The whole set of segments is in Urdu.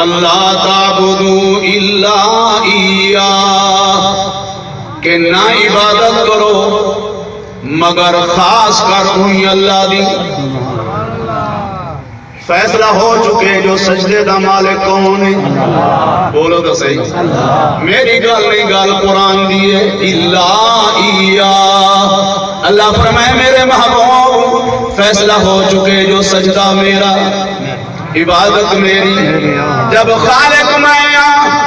اللہ تعبدوا الا ایاہ، کہ نہ عبادت کرو مگر خاص کر انہی اللہ دی۔ فیصلہ ہو چکے جو سجدے دا مالک کون ہے؟ بولو تو صحیح، میری گل نہیں، گل قرآن دی ہے۔ الا ایاہ، اللہ فرمائے میرے محبوب فیصلہ ہو چکے جو سجدہ میرا، عبادت میری، جب خالق میں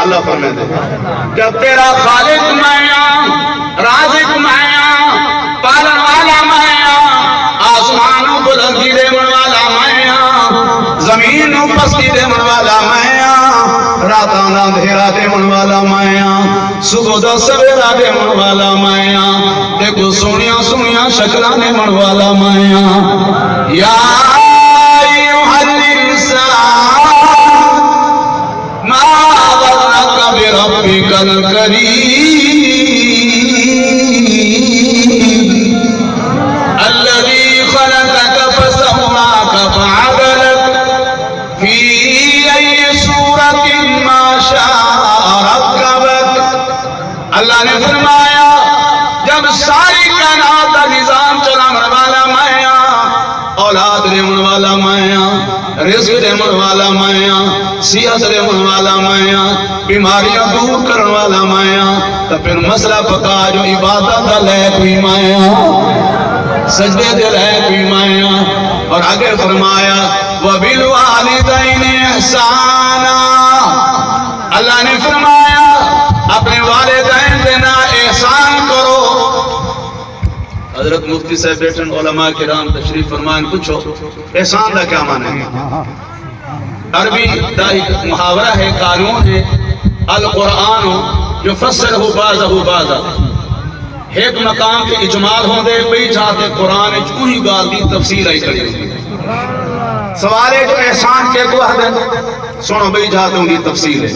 اللہ فرمائے دے، جب تیرا خالق میں، رازق میں، پالن والا میں، آسمانوں بلندی دے من والا میں، زمین پستی دے من والا میں، راتاں دا اندھیرا دے من والا میں، صبح دا سویرا دے من والا میں، دیکھو سونیاں سونیاں شکلاں دے من والا میں۔ یا ایھا الانسان ما غرک بربک الکریم الذی خلقک فسواک فعدلک فی ای صورت ما شاء رکبک۔ اللہ نے فرمایا جب ساری کائنات کا نظام چلانے والا میں، اولاد دینے والا میں، رزق دینے والا میں، صحت دینے والا میں، بیماریاں دور کرنے والا میں، تو پھر مسئلہ پکا جو عبادت کا لے کوئی میں، سجدے دے لے کوئی میں، اور آگے فرمایا وَبِالْوَالِدَيْنِ إِحْسَانًا، اللہ نے فرمایا اپنے والدین دینا احسان کرو۔ حضرت مفتی صاحب بیٹھن، علماء کرام تشریف فرمائیں، پوچھو احسان کا کیا معنی ہے؟ عربی دا ایک محاورہ ہے، قانون ہے، القرآن یفسرہ بعضہ بعضا، ایک مقام کے اجمال ہوں دے بئی جاتے قرآن کوئی گال دی تفصیل آئی کرے۔ سوال ہے جو احسان کے کو حد سنو بئی جاتے ہوں دی تفصیل ہے۔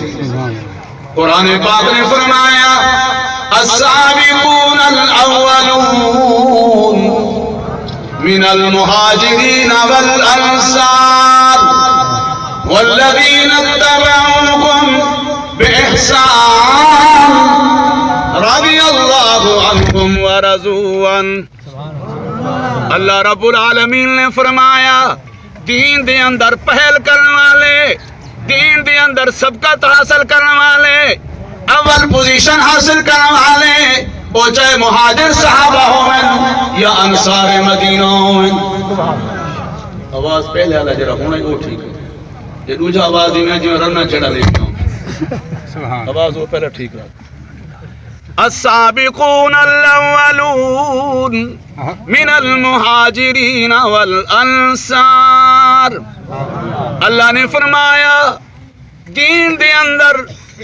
قرآن پاک نے فرمایا السابقون الاولون من المہاجرین والانصار والذین اتبعوهم بإحسان رضی اللہ عنہم ورضوا عنہ۔ اللہ رب العالمین نے فرمایا دین دے اندر پہل کرنے والے، دین دے اندر سبقت حاصل کرنے والے، اول پوزیشن حاصل کرنے والے، وہ چاہے مہاجر صحابہ ہوئیں یا انصار مدینہ ہوئیں۔ آواز پہلے والا جرا ہونا ہی وہ ٹھیک ہے، یہ دوجہ آواز ہی میں جو رنہ چڑھا لے گیا ہوں، آواز وہ پہلے ٹھیک رہا۔ السابقون الاولون من المہاجرین والانصار، اللہ نے فرمایا دین دے اندر،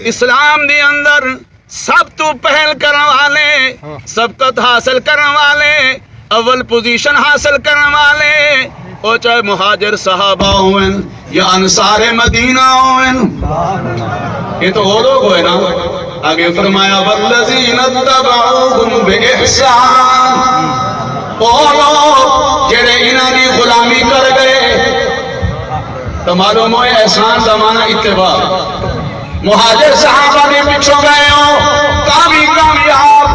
اسلام دے اندر سب تو پہل کرنے والے، سبقت حاصل کرنے والے، اول پوزیشن حاصل کرنے والے، وہ چاہے مہاجر صحابہ ہوئیں یا انصار مدینہ ہوئیں، یہ تو وہ لوگ ہوئے نا۔ آگے فرمایا والذین اتبعوهم بإحسان، وہ لوگ جڑے انہاں دی غلامی کر گئے، تو معلوم ہوئے احسان کا معنی اتباع۔ مہاجر صحابہ نے پیچھو گئے ہو کامیاب،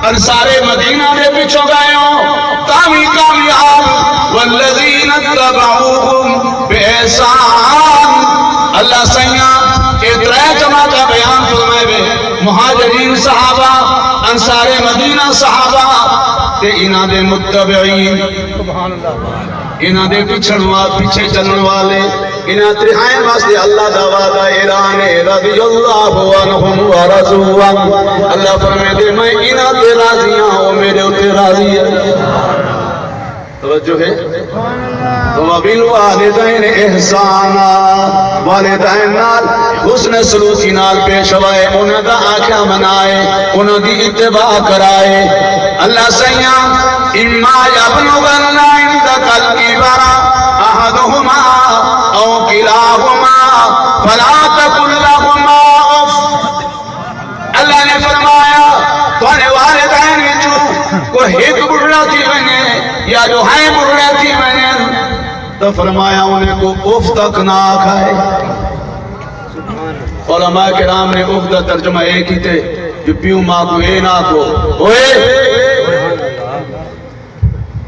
انصار مدینہ نے پیچھو گئے ہو کامیاب، والذین اتبعوهم بإحسان۔ اللہ سیاں کہ ترے جماعت کا بیان فرمائے بے، مہاجرین صحابہ، انصار مدینہ صحابہ، تے انہاں دے متبعین، انہاں دے پیچھے چلن والے، انہاں ترہائیں واسطے اللہ دا وعدہ اعلان ہے رضی اللہ عنہم ورضوا عنہ۔ اللہ فرمائے دے میں انہاں تے راضی ہوں، وہ میرے اتے راضی ہے۔ توجہ ہے؟ وَبِالْوَالِدَيْنِ إِحْسَانًا، والدین نال حسن سلوکی نال پیش ہوئے، انہاں دا آنکھاں منائے، انہاں دی اتباع کرائے۔ اللہ سیاں اِمَّا يَبْلُغَنَّ عِندَكَ الْكِبَرَ أَحَدُهُمَا أَوْ كِلَاهُمَا فَلَا تَقُل لَّهُمَا أُفٍّ۔ اللہ نے فرمایا تمہارے والدین وچوں کوئی ایک بڑھڑا تھی بنے یا جو ہے بڑھڑا تھی بنے، تو فرمایا انہیں کو اف تک نہ کھائے۔ علماء کرام نے عقدہ ترجمہ ایک ہی تھے جو پیو ماں کو اے نہ کو ہوئے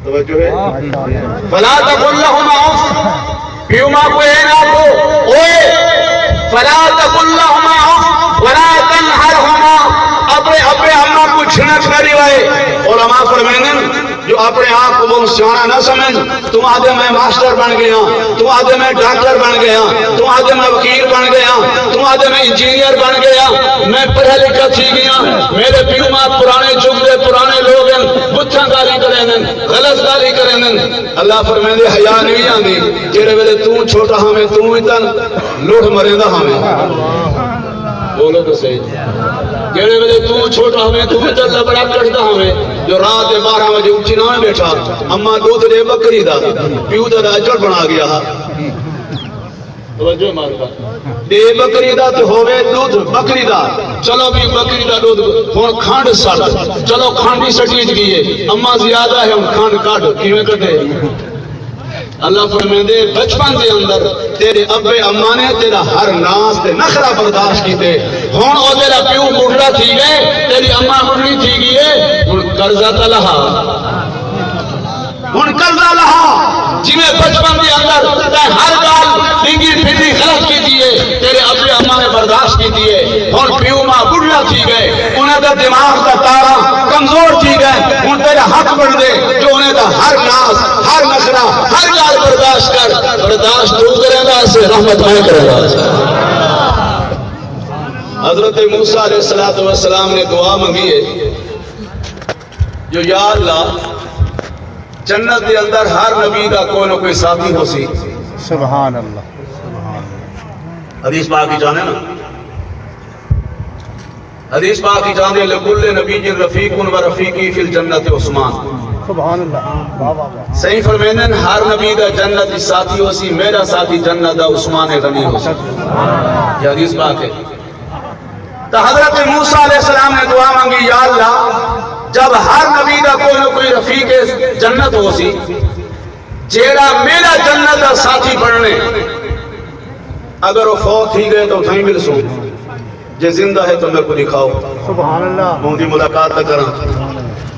توجہ ہے فلا تقل لهما اف پیو ماں کو اے نہ کو ہوئے فلا تقل لهما اف ولا تنهرهما اپنے اماں کو چھنک نہ روائے علماء فرمائیں جو اپنے آپ کو وہ سیانا نہ سمجھ تم آدھے میں ماسٹر بن گیا تم آدھے میں ڈاکٹر بن گیا تم آدھے میں وکیل بن گیا تم آدھے میں انجینئر بن گیا میں پڑھا لکھا تھی گیا میرے پیو ماں پرانے چک دے پرانے لوگ ہیں بچھا گالی کریں غلط گالی کریں اللہ فرمائیں دے حیا نہیں آندی جیرے ویلے تو چھوٹا ہمیں تو اتن لوٹ مرے دا ہمیں بولو تو صحیح جیڑے ویلے تو چھوٹا ہمیں تو اتن بڑا کٹدا ہمیں جو رات 12 بجے اچھی نہ بیٹھا اما دودھ دے بکری دا پیو دا اجڑ بنا گیا توجہ مارکا دے بکری دا تو ہوئے دودھ بکری دا چلو بھی بکری دا دودھ ہون کھانڈ سڑ چلو کھانڈی سٹیج گئی اما زیادہ ہے ہم کھانڈ کاٹ کیویں کٹے اللہ فرمائیں دے بچپن دے اندر تیرے ابے اماں نے تیرا ہر ناز تے نخرہ برداشت کیتے ہن او تیرا پیو بوڑھا تھی گئے تیری اماں بوڑھی تھی گئی ہے ہن قرضہ تلہا ہن قرضہ لہا جویں بچپن دے اندر تے ہر گل ڈنگی پھٹی غلط کی دیے تیرے ابے اماں نے برداشت کی دیے ہن پیو ماں بوڑھا تھی گئے انہاں دا دماغ دا تارا کمزور تھی گئے ہن تیرا حق بن دے جو انہیں دا ہر ناز ہر نخرہ ہر گل برداشت کر برداشت تو کرے گا اسے رحمت میں کرے گا حضرت موسیٰ علیہ السلام نے دعا مانگی ہے جو یا اللہ جنت کے اندر ہر نبی کا کوئی نہ کوئی ساتھی ہو سی سبحان اللہ حدیث پاک کی جانے نا حدیث پاک کی جانے لکل نبی رفیق و رفیقی فی الجنت عثمان سبحان اللہ صحیح فرمائیں ہر نبی کا جنت ساتھی ہو سی میرا ساتھی جنت دا عثمان غنی ہو سی یہ حدیث پاک ہے تو حضرت موسیٰ علیہ السلام نے دعا مانگی یا اللہ جب ہر نبی کا کوئی نہ کوئی رفیق جنت ہو سی جیڑا میرا جنت کا ساتھی بننے اگر وہ فوت ہی گئے تو اتھائی مل سو جے زندہ ہے تو میرے کو دکھاؤ سبحان اللہ ان کی ملاقات نہ کرا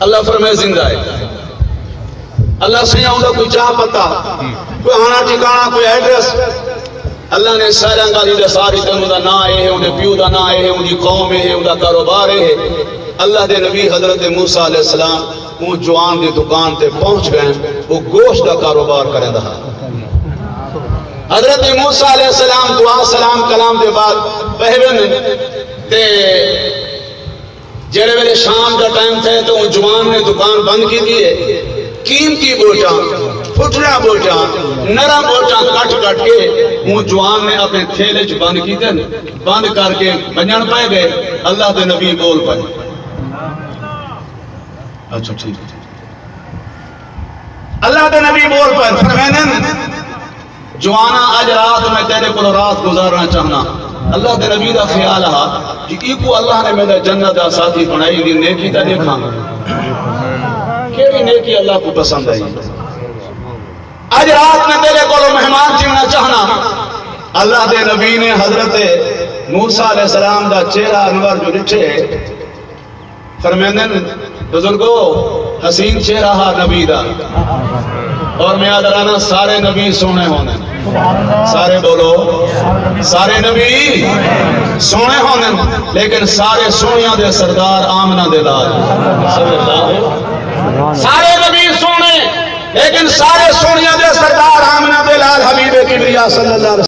اللہ فرمائے زندہ ہے اللہ سے آؤں گا کوئی چاہ پتا کوئی آنا ٹھکانا کوئی ایڈریس اللہ نے سارا گالی دے ساری تنوں دا نہ ہے انہیں پیو دا نہ ہے ان کی قوم ہے ان کا کاروبار ہے اللہ دے نبی حضرت موسیٰ علیہ السلام وہ جوان دی دکان تے پہنچ گئے وہ گوشت کا کاروبار کریں رہا حضرت موسیٰ علیہ السلام دعا سلام کلام دے بعد پہلے تے جڑے ویلے شام کا ٹائم تھے تو وہ جوان نے دکان بند کی دیے قیمتی بوٹا پھٹنا بوٹا نرم بوٹا کٹ کٹ کے وہ جوان نے اپنے تھیلے چ بند کی دن بند کر کے بنجن پائے گئے اللہ دے نبی بول پائے اچھا ٹھیک اللہ دے نبی بول پائے فرمائیں جوانا اج رات میں تیرے کو رات گزارنا چاہنا اللہ دے نبی دا خیال ہے کہ ایکو اللہ نے میرا جنت دا ساتھی بنائی دی نیکی دا دیکھا کیڑی نیکی اللہ کو پسند آئی اج رات میں تیرے کو مہمان چننا چاہنا اللہ دے نبی نے حضرت موسیٰ علیہ السلام دا چہرہ انور جو ڈٹھے فرمائیں بزرگو حسین چہرہ ہا نبی دا اور میں آدھرانا سارے نبی سونے ہونے سارے بولو سارے نبی سونے ہونے لیکن سارے سونیاں دے سردار آمنہ دے لال سارے نبی سونے لیکن سارے سونیاں دے سردار آمنہ دے لال حبیب کبریا صلی اللہ علیہ وسلم